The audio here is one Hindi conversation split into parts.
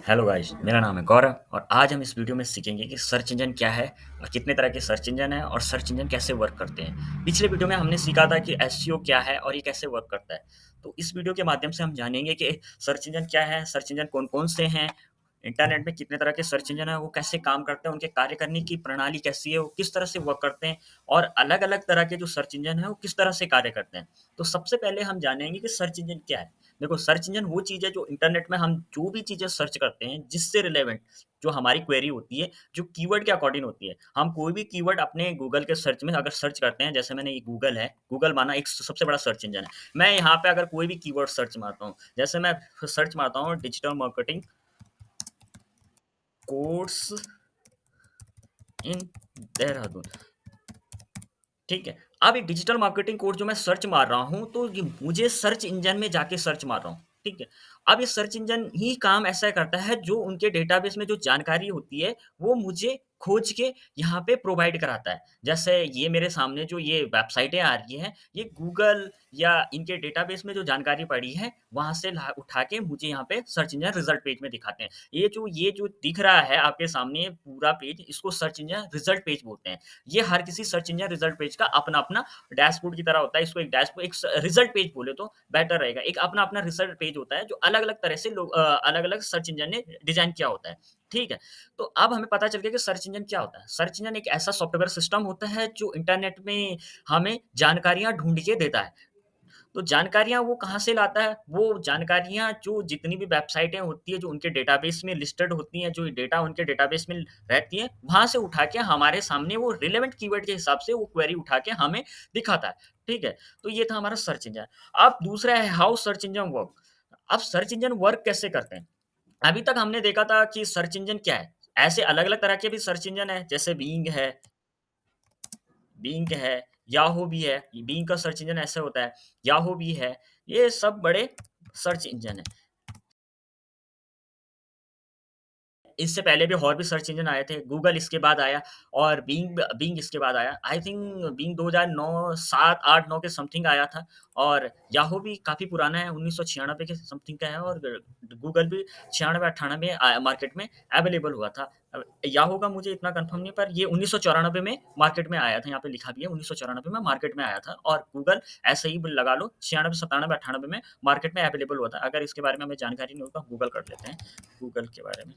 हेलो गाइस, मेरा नाम है गौरव और आज हम इस वीडियो में सीखेंगे कि सर्च इंजन क्या है और कितने तरह के सर्च इंजन हैं और सर्च इंजन कैसे वर्क करते हैं। पिछले वीडियो में हमने सीखा था कि एसईओ क्या है और ये कैसे वर्क करता है। तो इस वीडियो के माध्यम से हम जानेंगे कि सर्च इंजन क्या है, सर्च इंजन कौन-कौन से हैं, इंटरनेट में कितने तरह के सर्च इंजन हैं, वो कैसे काम करते हैं, उनके कार्य करने की प्रणाली कैसी है, वो किस तरह से वर्क करते हैं और अलग-अलग तरह के जो सर्च इंजन हैं, वो किस तरह से कार्य करते हैं। तो सबसे पहले हम जानेंगे कि सर्च इंजन क्या है। देखो, सर्च इंजन वो चीज़ है जो इंटरनेट में हम जो भी चीज़ें सर्च करते हैं जिससे रिलेवेंट जो हमारी क्वेरी होती है, जो कीवर्ड के अकॉर्डिंग होती है। हम कोई भी कीवर्ड अपने गूगल के सर्च में अगर सर्च करते हैं, जैसे मैंने ये गूगल है, गूगल माना एक सबसे बड़ा सर्च इंजन है। मैं यहाँ पे अगर कोई भी कीवर्ड सर्च मारता हूँ, जैसे मैं सर्च मारता हूँ digital marketing course in Dehradun, ठीक है। अब ये डिजिटल मार्केटिंग कोर्स जो मैं सर्च मार रहा हूँ, तो ये मुझे सर्च इंजन में जाके सर्च मार रहा हूँ, ठीक है। अब ये सर्च इंजन ही काम ऐसा करता है जो उनके डेटाबेस में जो जानकारी होती है, वो मुझे खोज के यहाँ पे प्रोवाइड कराता है। जैसे ये मेरे सामने जो ये वेबसाइटें आ रही हैं, ये गूगल या इनके डेटाबेस में जो जानकारी पड़ी है, वहाँ से ला उठा के मुझे यहाँ पे सर्च इंजन रिज़ल्ट पेज में दिखाते हैं। ये जो दिख रहा है आपके सामने पूरा पेज, इसको सर्च इंजन रिज़ल्ट पेज बोलते हैं। ये हर किसी सर्च इंजन रिजल्ट पेज का अपना-अपना डैशबोर्ड की तरह होता है। इसको एक डैशबोर्ड रिजल्ट पेज बोले तो बेटर रहेगा। एक अपना-अपना रिजल्ट पेज होता है जो अलग-अलग तरह से अलग-अलग सर्च इंजन ने डिज़ाइन किया होता है। ठीक है? तो अब हमें पता चल गया कि सर्च इंजन क्या होता है। सर्च इंजन एक ऐसा सॉफ्टवेयर सिस्टम होता है जो इंटरनेट में हमें जानकारियाँ ढूँढ के देता है। तो जानकारियाँ वो कहाँ से लाता है? वो जानकारियाँ जो जितनी भी वेबसाइटें होती हैं, जो उनके डेटाबेस में लिस्टेड होती हैं, जो डेटा उनके डेटाबेस में रहती है, वहाँ से उठा के हमारे सामने वो रिलेवेंट कीवर्ड के हिसाब से वो क्वेरी उठा के हमें दिखाता है, ठीक है? तो ये था हमारा सर्च इंजन। अब दूसरा है हाउ सर्च इंजन वर्क। अब सर्च इंजन वर्क कैसे करते हैं? अभी तक हमने देखा था कि सर्च इंजन क्या है? ऐसे अलग-अलग तरह के भी सर्च इंजन हैं, जैसे बिंग है, याहू भी है, बिंग का सर्च इंजन ऐसे होता है, याहू भी है, ये सब बड़े सर्च इंजन हैं। इससे पहले भी और भी सर्च इंजन आए थे, गूगल इसके बाद आया और बिंग बिंग इसके बाद आया। आई थिंक बिंग 2009 7, 8, 9 के समथिंग आया था और याहू भी काफ़ी पुराना है, 1996 के समथिंग का है और गूगल भी 96-98 मार्केट में अवेलेबल हुआ था। याहू का मुझे इतना कंफर्म नहीं पर ये 1994 में मार्केट में आया था, यहाँ पे लिखा भी है 1994 में मार्केट में आया था और गूगल ऐसे ही लगा लो 96, 97, 98 में मार्केट में अवेलेबल हुआ था। अगर इसके बारे में हमें जानकारी नहीं हो तो हम गूगल कर लेते हैं, गूगल के बारे में।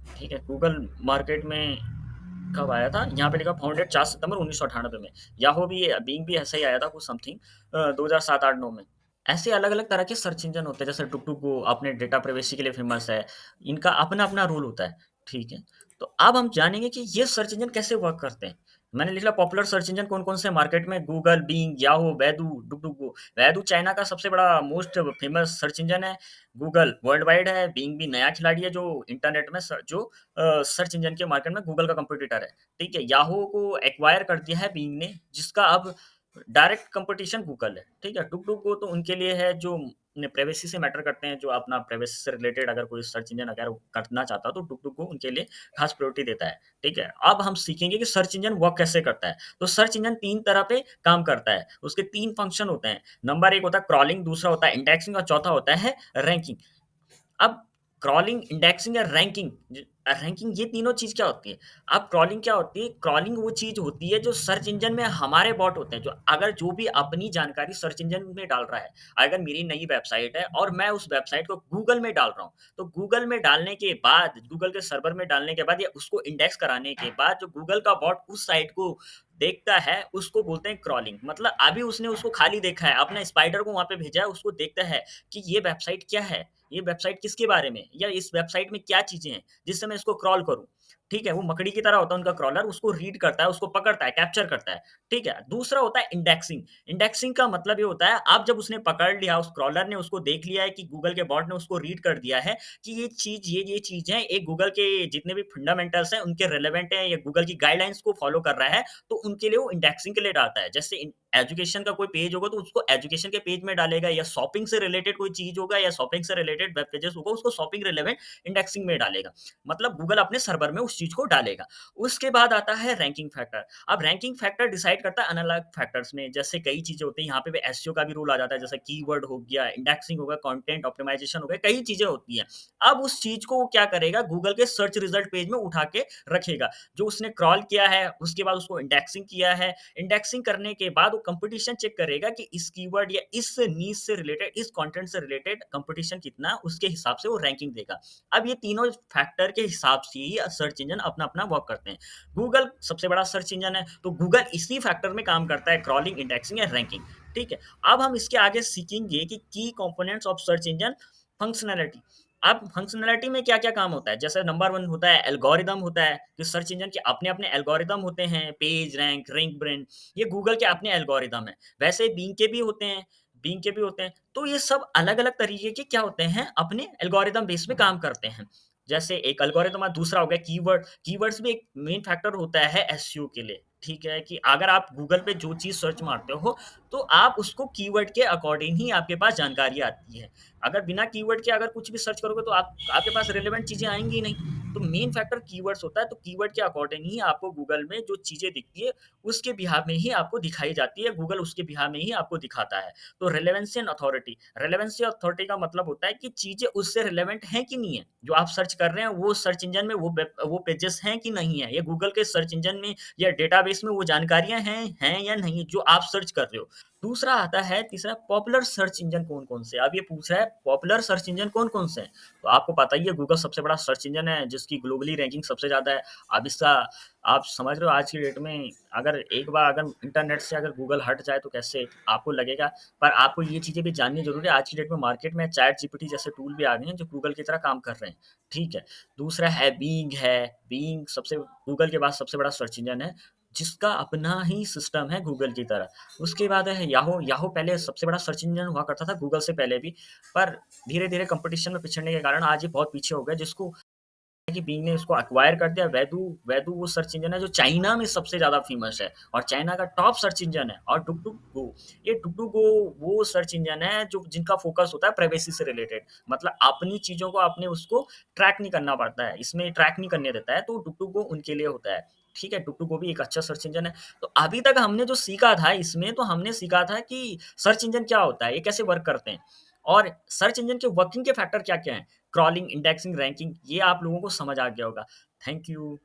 ठीक है, गूगल मार्केट में कब आया था? यहाँ पे लिखा फाउंडेड 4 सितंबर 1998 में। याहू भी बिंग भी ऐसा ही आया था कुछ समथिंग 2007, 8, 9 में। ऐसे अलग-अलग तरह के सर्च इंजन होते हैं, जैसे डुकडुक अपने डेटा प्राइवेसी के लिए फेमस है। इनका अपना-अपना रूल होता है, ठीक है? तो अब हम जानेंगे कि ये सर्च इंजन कैसे वर्क करते हैं। मैंने लिखा पॉपुलर सर्च इंजन कौन-कौन से मार्केट में Google, Bing, Yahoo, Baidu, DuckDuck. Baidu China का सबसे बड़ा मोस्ट फेमस सर्च इंजन है। गूगल वर्ल्ड वाइड है, बिंग भी नया खिलाड़ी है जो इंटरनेट में सर्च इंजन के मार्केट में गूगल का कॉम्पिटिटर है, ठीक है? याहू को एक्वायर कर दिया है बिंग ने, जिसका अब डायरेक्ट कॉम्पिटिशन गूगल है, ठीक है? डुगडुगो तो उनके लिए है जो प्राइवेसी से मैटर करते हैं, जो अपना प्राइवेसी से रिलेटेड अगर कोई सर्च इंजन अगर वो करना चाहता है, तो डुगडुगो उनके लिए खास प्रायोरिटी देता है, ठीक है? अब हम सीखेंगे कि सर्च इंजन वर्क कैसे करता है। तो सर्च इंजन 3 तरह पे काम करता है, उसके 3 फंक्शन होते हैं। नंबर 1 होता है क्रॉलिंग, दूसरा होता है इंडेक्सिंग और चौथा होता है रैंकिंग। अब क्रॉलिंग, इंडेक्सिंग या रैंकिंग ये तीनों चीज़ क्या होती है? अब क्रॉलिंग क्या होती है? क्रॉलिंग वो चीज़ होती है जो सर्च इंजन में हमारे बॉट होते हैं, जो भी अपनी जानकारी सर्च इंजन में डाल रहा है। अगर मेरी नई वेबसाइट है और मैं उस वेबसाइट को गूगल में डाल रहा हूँ, तो गूगल में डालने के बाद, गूगल के सर्वर में डालने के बाद या उसको इंडेक्स कराने के बाद जो गूगल का बॉट उस साइट को देखता है, उसको बोलते हैं क्रॉलिंग। मतलब अभी उसने उसको खाली देखा है, अपने स्पाइडर को वहाँ पे भेजा है, उसको देखता है कि ये वेबसाइट क्या है? ये वेबसाइट किसके बारे में है? या इस वेबसाइट में क्या चीज़ें हैं, जिससे मैं इसको क्रॉल करूँ, ठीक है? वो मकड़ी की तरह होता है उनका क्रॉलर, उसको रीड करता है, उसको पकड़ता है, कैप्चर करता है, ठीक है? दूसरा होता है इंडेक्सिंग। इंडेक्सिंग का मतलब ये होता है, अब जब उसने पकड़ लिया, उस क्रॉलर ने उसको देख लिया है कि गूगल के बॉट ने उसको रीड कर दिया है कि ये चीज़ है, एक गूगल के जितने भी फंडामेंटल्स हैं, उनके रिलेवेंट है या गूगल की गाइडलाइंस को फॉलो कर रहा है, तो उनके लिए वो इंडेक्सिंग के लिए डालता है। जैसे एजुकेशन का कोई पेज होगा तो उसको एजुकेशन के पेज में डालेगा या शॉपिंग से रिलेटेड कोई चीज़ होगा या शॉपिंग से रिलेटेड वेब पेजेस होगा उसको शॉपिंग रिलेवेंट इंडेक्सिंग में डालेगा। मतलब गूगल अपने सर्वर में उस चीज़ को डालेगा। उसके बाद आता है रैंकिंग फैक्टर। अब रैंकिंग फैक्टर डिसाइड करता है अलग-अलग फैक्टर्स में, जैसे कई चीज़ें होती हैं, यहाँ पे भी एसईओ का भी रूल आ जाता है, जैसे कीवर्ड हो गया, इंडेक्सिंग हो गया, कंटेंट ऑप्टिमाइज़ेशन हो गया, कई चीज़ें होती हैं। अब उस चीज़ को वो क्या करेगा, गूगल के सर्च रिजल्ट पेज में उठा के रखेगा। जो उसने क्रॉल किया है, उसके बाद उसको इंडेक्सिंग किया है, इंडेक्सिंग करने के बाद वो कॉम्पिटिशन चेक करेगा कि इस कीवर्ड या इस नीश से रिलेटेड, इस कंटेंट से रिलेटेड कॉम्पिटिशन कितना, उसके हिसाब से वो रैंकिंग देगा। अब ये तीनों फैक्टर के हिसाब से ही सर्च इंजन अपना-अपना वर्क करते हैं। गूगल सबसे बड़ा सर्च इंजन है, तो गूगल इसी फैक्टर में काम करता है, क्रॉलिंग, इंडेक्सिंग या रैंकिंग, ठीक है? अब हम इसके आगे सीखेंगे कि की components of search engine functionality. अब फंक्शनैलिटी में क्या-क्या काम होता है? जैसे नंबर 1 होता है एल्गोरिदम होता है, कि सर्च इंजन के अपने-अपने एल्गोरिदम होते हैं, पेज रैंक, रैंक ब्रेन, ये गूगल के अपने एल्गोरिदम हैं। वैसे बिंग के भी होते हैं, बिंग के भी होते हैं। तो ये सब अलग-अलग तरीके के क्या होते हैं, अपने एल्गोरिदम बेस पे काम करते हैं। जैसे एक एल्गोरिदम है, दूसरा हो गया कीवर्ड। कीवर्ड्स भी एक मेन फैक्टर होता है एसईओ के लिए, ठीक है? कि अगर आप गूगल पे जो चीज़ सर्च मारते हो, तो आप उसको कीवर्ड के अकॉर्डिंग ही आपके पास जानकारी आती है। अगर बिना कीवर्ड के अगर कुछ भी सर्च करोगे तो आप आपके पास रिलेवेंट चीज़ें आएँगी ही नहीं। तो मेन फैक्टर कीवर्ड्स होता है, तो कीवर्ड के अकॉर्डिंग ही आपको गूगल में जो चीज़ें दिखती है, उसके बिहाफ़ में ही आपको दिखाई जाती है, गूगल उसके बिहाफ़ में ही आपको दिखाता है। तो relevancy and authority, relevancy authority का मतलब होता है कि चीज़ें उससे रिलेवेंट हैं कि नहीं है। जो आप सर्च कर रहे हैं, वो सर्च इंजन में वो पेजेस हैं कि नहीं है, या गूगल के सर्च इंजन में या डेटाबेस में वो जानकारियाँ हैं या नहीं, जो आप सर्च कर रहे हो। दूसरा आता है, तीसरा पॉपुलर सर्च इंजन कौन-कौन से हैं? अब ये पूछ रहा है पॉपुलर सर्च इंजन कौन-कौन से हैं? तो आपको पता ही है गूगल सबसे बड़ा सर्च इंजन है, जिसकी ग्लोबली रैंकिंग सबसे ज़्यादा है। अब इसका आप समझ रहे हो आज की डेट में अगर एक बार अगर इंटरनेट से अगर गूगल हट जाए तो कैसे आपको लगेगा। पर आपको ये चीज़ें भी जाननी ज़रूरी है, आज की डेट में मार्केट में चैट जीपीटी जैसे टूल भी आ गए हैं, जो गूगल की तरह काम कर रहे हैं, ठीक है? दूसरा है, बिंग सबसे गूगल के बाद सबसे बड़ा सर्च इंजन है, जिसका अपना ही सिस्टम है गूगल की तरह। उसके बाद है याहू। याहू पहले सबसे बड़ा सर्च इंजन हुआ करता था गूगल से पहले भी, पर धीरे-धीरे कॉम्पिटिशन में पिछड़ने के कारण आज ये बहुत पीछे हो गया, जिसको कि बिंग ने उसको एक्वायर कर दिया। वैदू वैदू वो सर्च इंजन है जो चाइना में सबसे ज़्यादा फ़ेमस है और चाइना का टॉप सर्च इंजन है। और डुगडुगो, ये डुगडुगो वो सर्च इंजन है जो जिनका फ़ोकस होता है प्राइवेसी से रिलेटेड। मतलब अपनी चीज़ों को आपने उसको ट्रैक नहीं करना पड़ता है, इसमें ट्रैक नहीं करने देता है, तो डुगडुगो उनके लिए होता है। ठीक है, डुगडुगो भी एक अच्छा सर्च इंजन है। तो अभी तक हमने जो सीखा था इसमें, तो हमने सीखा था कि सर्च इंजन क्या होता है, ये कैसे वर्क करते हैं और सर्च इंजन के वर्किंग के फैक्टर क्या-क्या हैं। क्रॉलिंग, इंडेक्सिंग, रैंकिंग, ये आप लोगों को समझ आ गया होगा। Thank you.